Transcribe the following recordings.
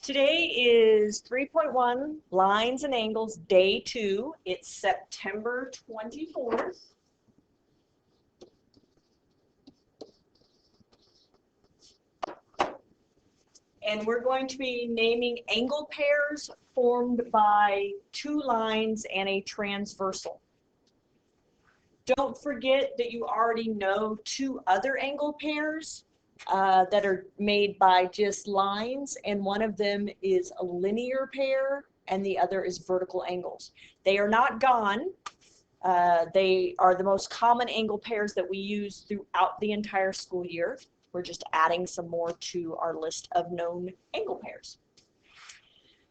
Today is 3.1 lines and angles, day 2. It's September 24th. And we're going to be naming angle pairs formed by two lines and a transversal. Don't forget that you already know two other angle pairs that are made by just lines, and one of them is a linear pair and the other is vertical angles. They are not gone. They are the most common angle pairs that we use throughout the entire school year. We're just adding some more to our list of known angle pairs.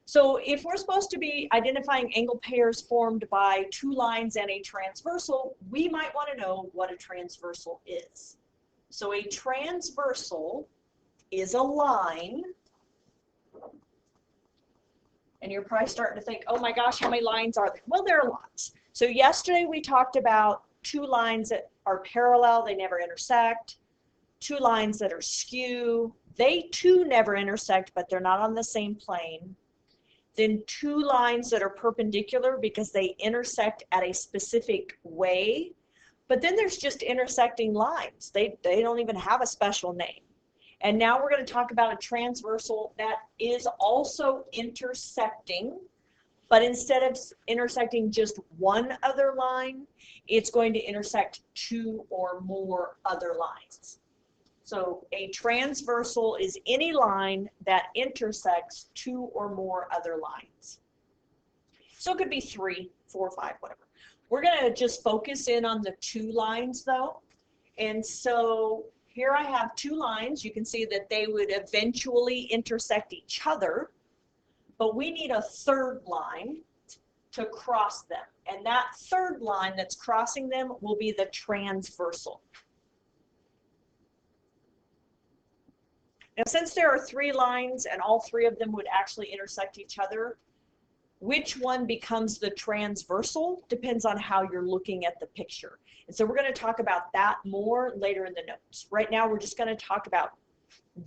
So if we're supposed to be identifying angle pairs formed by two lines and a transversal, we might want to know what a transversal is. So a transversal is a line, and you're probably starting to think, oh my gosh, how many lines are there? Well, there are lots. So yesterday we talked about two lines that are parallel, they never intersect, two lines that are skew, they too never intersect, but they're not on the same plane. Then two lines that are perpendicular because they intersect at a specific way. But then there's just intersecting lines. They don't even have a special name. And now we're going to talk about a transversal that is also intersecting, but instead of intersecting just one other line, it's going to intersect two or more other lines. So a transversal is any line that intersects two or more other lines. So it could be 3, 4, 5, whatever. We're going to just focus in on the two lines though. And so here I have two lines. You can see that they would eventually intersect each other, but we need a third line to cross them. And that third line that's crossing them will be the transversal. Now, since there are three lines and all three of them would actually intersect each other, which one becomes the transversal depends on how you're looking at the picture. And so we're going to talk about that more later in the notes. Right now, we're just going to talk about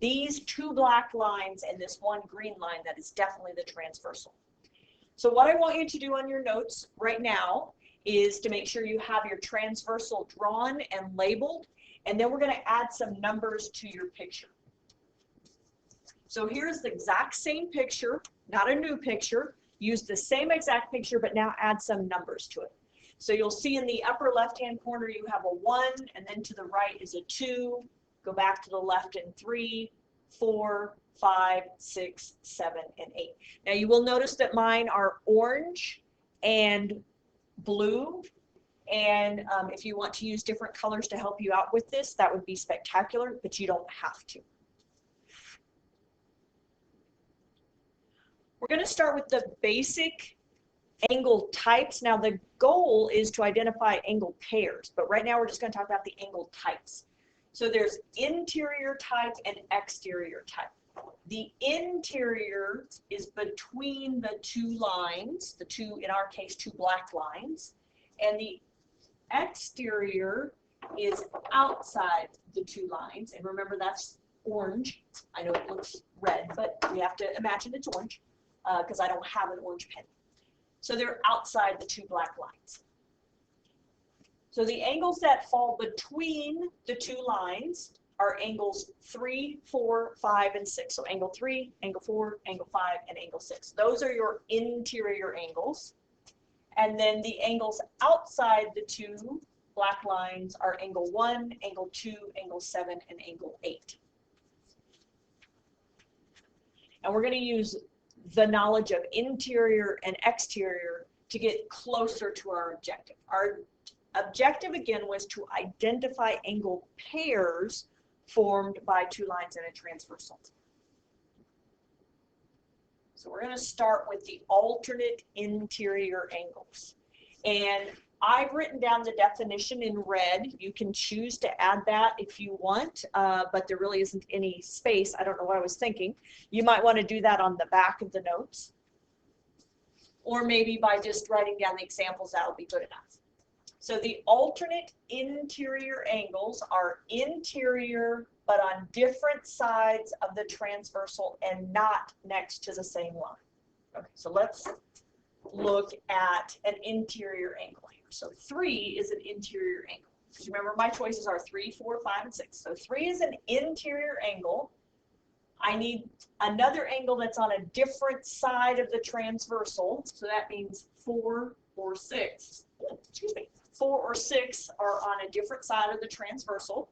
these two black lines and this one green line that is definitely the transversal. So what I want you to do on your notes right now is to make sure you have your transversal drawn and labeled, and then we're going to add some numbers to your picture. So here's the exact same picture, not a new picture. Use the same exact picture, but now add some numbers to it. So you'll see in the upper left-hand corner you have a 1, and then to the right is a 2. Go back to the left in 3, 4, 5, 6, 7, and 8. Now you will notice that mine are orange and blue. And if you want to use different colors to help you out with this, that would be spectacular, but you don't have to. We're going to start with the basic angle types. Now the goal is to identify angle pairs, but right now we're just going to talk about the angle types. So there's interior type and exterior type. The interior is between the two lines, the two, in our case, two black lines, and the exterior is outside the two lines. And remember, that's orange. I know it looks red, but we have to imagine it's orange. Because I don't have an orange pen. So they're outside the two black lines. So the angles that fall between the two lines are angles 3, 4, 5, and 6. So angle 3, angle 4, angle 5, and angle 6. Those are your interior angles. And then the angles outside the two black lines are angle 1, angle 2, angle 7, and angle 8. And we're going to use the knowledge of interior and exterior to get closer to our objective. Our objective, again, was to identify angle pairs formed by two lines and a transversal. So we're going to start with the alternate interior angles. And I've written down the definition in red. You can choose to add that if you want, but there really isn't any space. I don't know what I was thinking. You might want to do that on the back of the notes. Or maybe by just writing down the examples, that'll be good enough. So the alternate interior angles are interior but on different sides of the transversal and not next to the same line. Okay, so let's look at an interior angle here. So 3 is an interior angle. So remember, my choices are 3, 4, 5, and 6. So 3 is an interior angle. I need another angle that's on a different side of the transversal. So that means 4 or 6. Excuse me. 4 or 6 are on a different side of the transversal,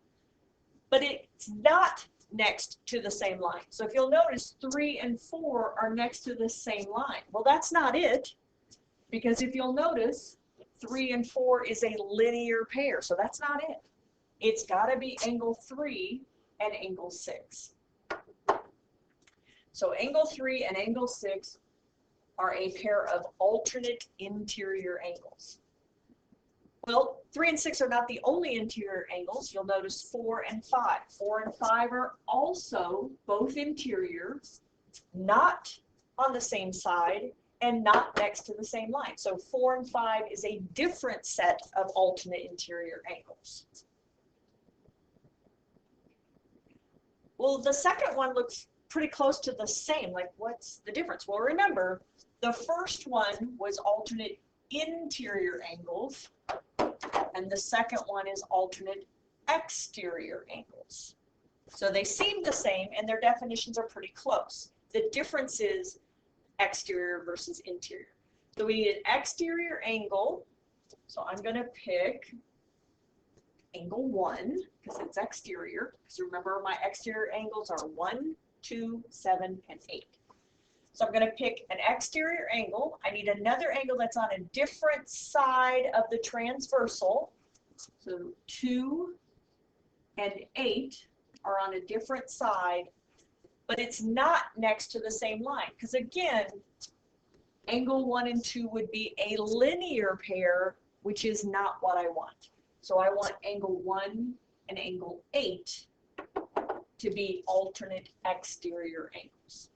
but it's not next to the same line. So if you'll notice, 3 and 4 are next to the same line. Well, that's not it, because if you'll notice, 3 and 4 is a linear pair, so that's not it. It's got to be angle 3 and angle 6. So angle 3 and angle 6 are a pair of alternate interior angles. Well, 3 and 6 are not the only interior angles. You'll notice 4 and 5. 4 and 5 are also both interior, not on the same side, and not next to the same line. So 4 and 5 is a different set of alternate interior angles. Well, the second one looks pretty close to the same. Like, what's the difference? Well, remember, the first one was alternate interior angles, and the second one is alternate exterior angles. So they seem the same, and their definitions are pretty close. The difference is exterior versus interior. So we need an exterior angle. So I'm going to pick angle 1 because it's exterior. Because remember, my exterior angles are 1, 2, 7, and 8. So I'm going to pick an exterior angle. I need another angle that's on a different side of the transversal. So 2 and 8 are on a different side, but it's not next to the same line. Because again, angle 1 and 2 would be a linear pair, which is not what I want. So I want angle 1 and angle 8 to be alternate exterior angles.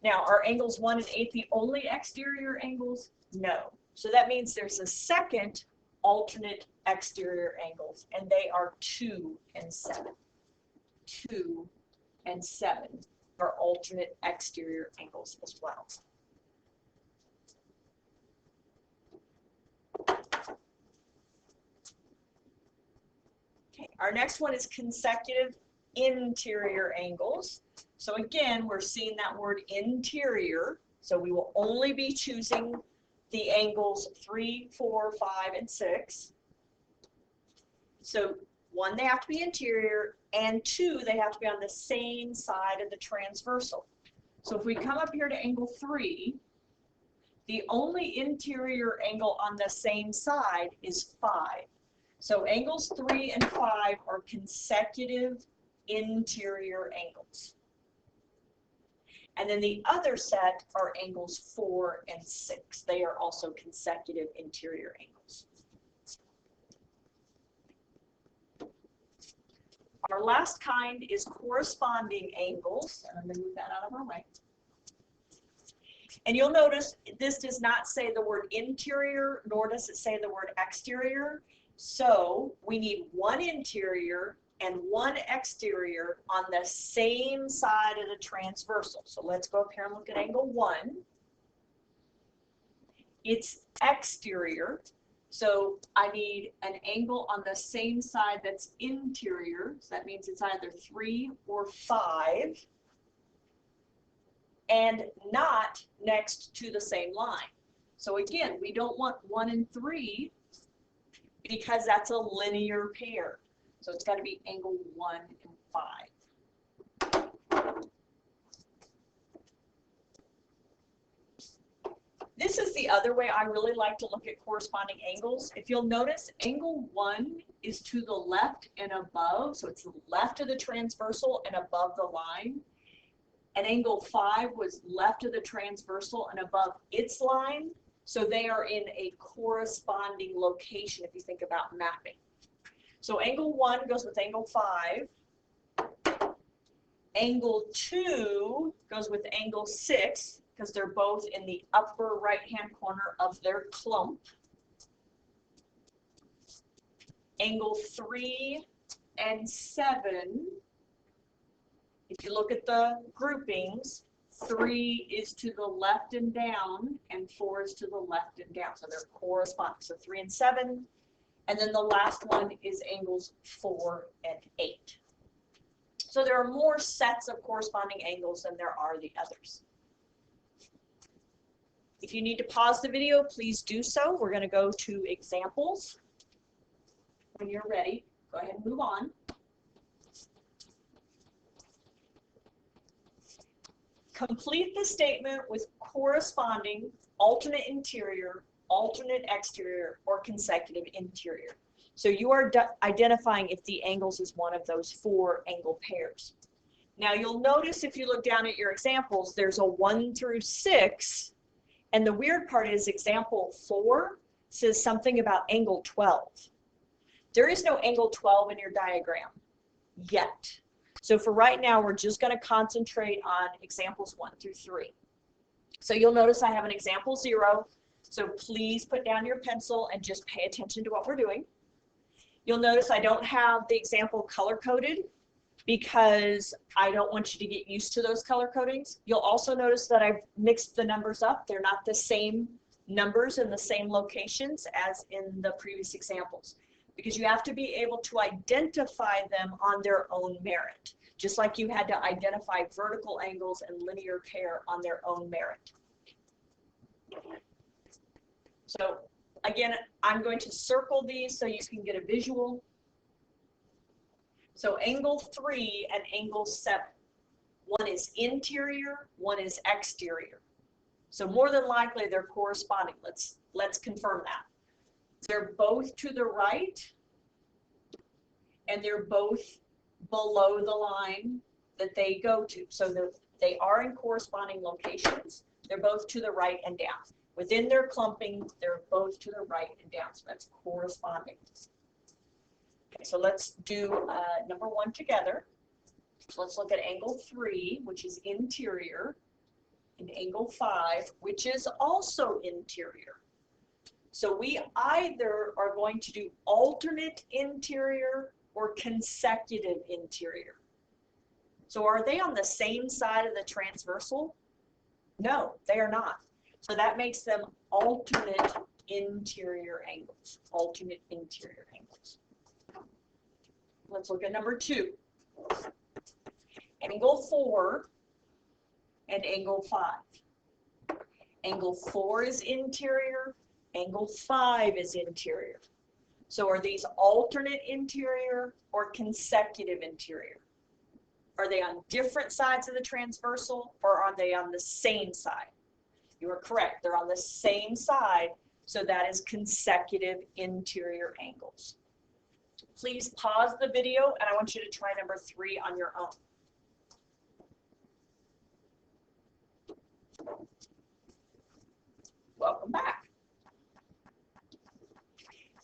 Now, are angles 1 and 8 the only exterior angles? No. So that means there's a second alternate exterior angles, and they are 2 and 7. 2 and 7 are alternate exterior angles as well. Okay, our next one is consecutive interior angles. So again, we're seeing that word interior. So we will only be choosing the angles 3, 4, 5, and 6. So 1, they have to be interior, and 2, they have to be on the same side of the transversal. So if we come up here to angle 3, the only interior angle on the same side is 5. So angles 3 and 5 are consecutive interior angles. And then the other set are angles 4 and 6. They are also consecutive interior angles. Our last kind is corresponding angles. And I'm going to move that out of our way. And you'll notice this does not say the word interior, nor does it say the word exterior. So we need 1 interior and 1 exterior on the same side of the transversal. So let's go up here and look at angle 1. It's exterior, so I need an angle on the same side that's interior. So that means it's either 3 or 5, and not next to the same line. So again, we don't want 1 and 3 because that's a linear pair. So it's got to be angle 1 and 5. This is the other way I really like to look at corresponding angles. If you'll notice, angle 1 is to the left and above, so it's left of the transversal and above the line. And angle 5 was left of the transversal and above its line, so they are in a corresponding location if you think about mapping. So angle 1 goes with angle 5. Angle 2 goes with angle 6 because they're both in the upper right-hand corner of their clump. Angle 3 and 7, if you look at the groupings, 3 is to the left and down, and 4 is to the left and down. So they're corresponding. So 3 and 7. And then the last one is angles 4 and 8. So there are more sets of corresponding angles than there are the others. If you need to pause the video, please do so. We're going to go to examples. When you're ready, go ahead and move on. Complete the statement with corresponding alternate interior, alternate exterior, or consecutive interior. So you are identifying if the angles is one of those 4 angle pairs. Now you'll notice if you look down at your examples, there's a 1 through 6, and the weird part is example 4 says something about angle 12. There is no angle 12 in your diagram yet. So for right now, we're just going to concentrate on examples 1 through 3. So you'll notice I have an example 0. So please put down your pencil and just pay attention to what we're doing. You'll notice I don't have the example color-coded because I don't want you to get used to those color codings. You'll also notice that I've mixed the numbers up. They're not the same numbers in the same locations as in the previous examples, because you have to be able to identify them on their own merit, just like you had to identify vertical angles and linear pair on their own merit. So again, I'm going to circle these so you can get a visual. So angle 3 and angle 7. One is interior, one is exterior. So more than likely they're corresponding. Let's confirm that. They're both to the right, and they're both below the line that they go to. So they are in corresponding locations. They're both to the right and down. Within their clumping, they're both to the right and down. So that's corresponding. Okay, so let's do number 1 together. So let's look at angle 3, which is interior, and angle 5, which is also interior. So we either are going to do alternate interior or consecutive interior. So are they on the same side of the transversal? No, they are not. So that makes them alternate interior angles. Alternate interior angles. Let's look at number 2. Angle 4 and angle 5. Angle 4 is interior. Angle 5 is interior. So are these alternate interior or consecutive interior? Are they on different sides of the transversal, or are they on the same side? You are correct. They're on the same side, so that is consecutive interior angles. Please pause the video, and I want you to try number 3 on your own. Welcome back.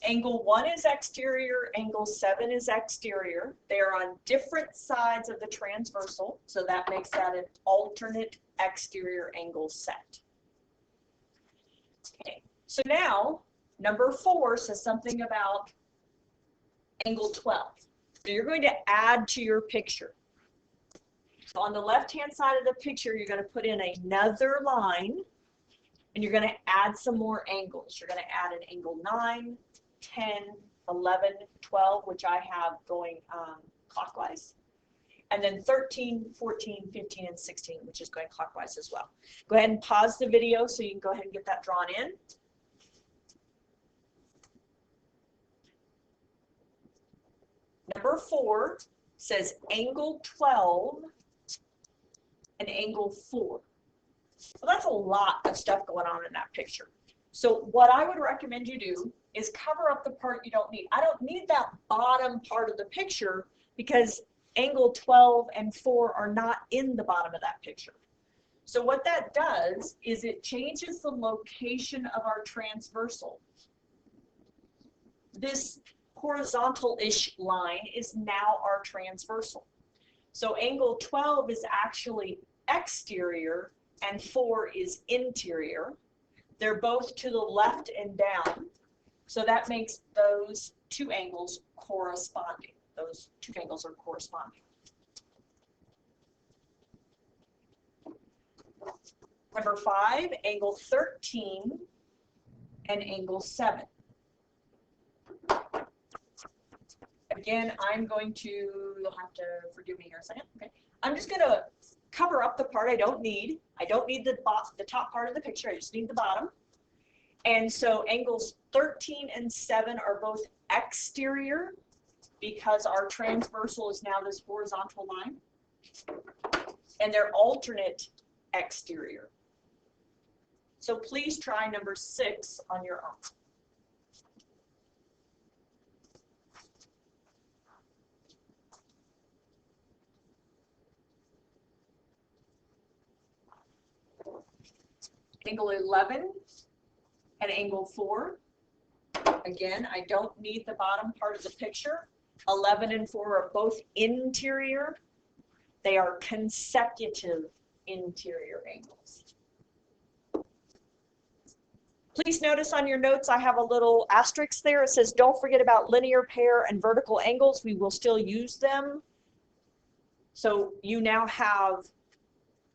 Angle 1 is exterior, angle 7 is exterior. They are on different sides of the transversal, so that makes that an alternate exterior angle set. Okay, so now number 4 says something about angle 12. So you're going to add to your picture. So on the left-hand side of the picture, you're going to put in another line, and you're going to add some more angles. You're going to add an angle 9, 10, 11, 12, which I have going clockwise, and then 13, 14, 15, and 16, which is going clockwise as well. Go ahead and pause the video so you can go ahead and get that drawn in. Number 4 says angle 12 and angle 4. Well, that's a lot of stuff going on in that picture. So what I would recommend you do is cover up the part you don't need. I don't need that bottom part of the picture because angle 12 and 4 are not in the bottom of that picture. So what that does is it changes the location of our transversal. This horizontal-ish line is now our transversal. So angle 12 is actually exterior and 4 is interior. They're both to the left and down. So that makes those two angles corresponding. those two angles are corresponding. Number 5, angle 13 and angle 7. Again, I'm going to, you'll have to forgive me here a second. Okay. I'm just going to cover up the part I don't need. I don't need the top part of the picture. I just need the bottom. And so angles 13 and 7 are both exterior because our transversal is now this horizontal line. And they're alternate exterior. So please try number 6 on your own. Angle 11 and angle 4. Again, I don't need the bottom part of the picture. 11 and 4 are both interior. They are consecutive interior angles. Please notice on your notes I have a little asterisk there. It says don't forget about linear pair and vertical angles. We will still use them. So you now have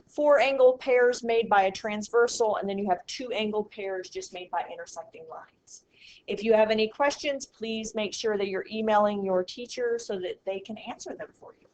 4 angle pairs made by a transversal, and then you have 2 angle pairs just made by intersecting lines. If you have any questions, please make sure that you're emailing your teacher so that they can answer them for you.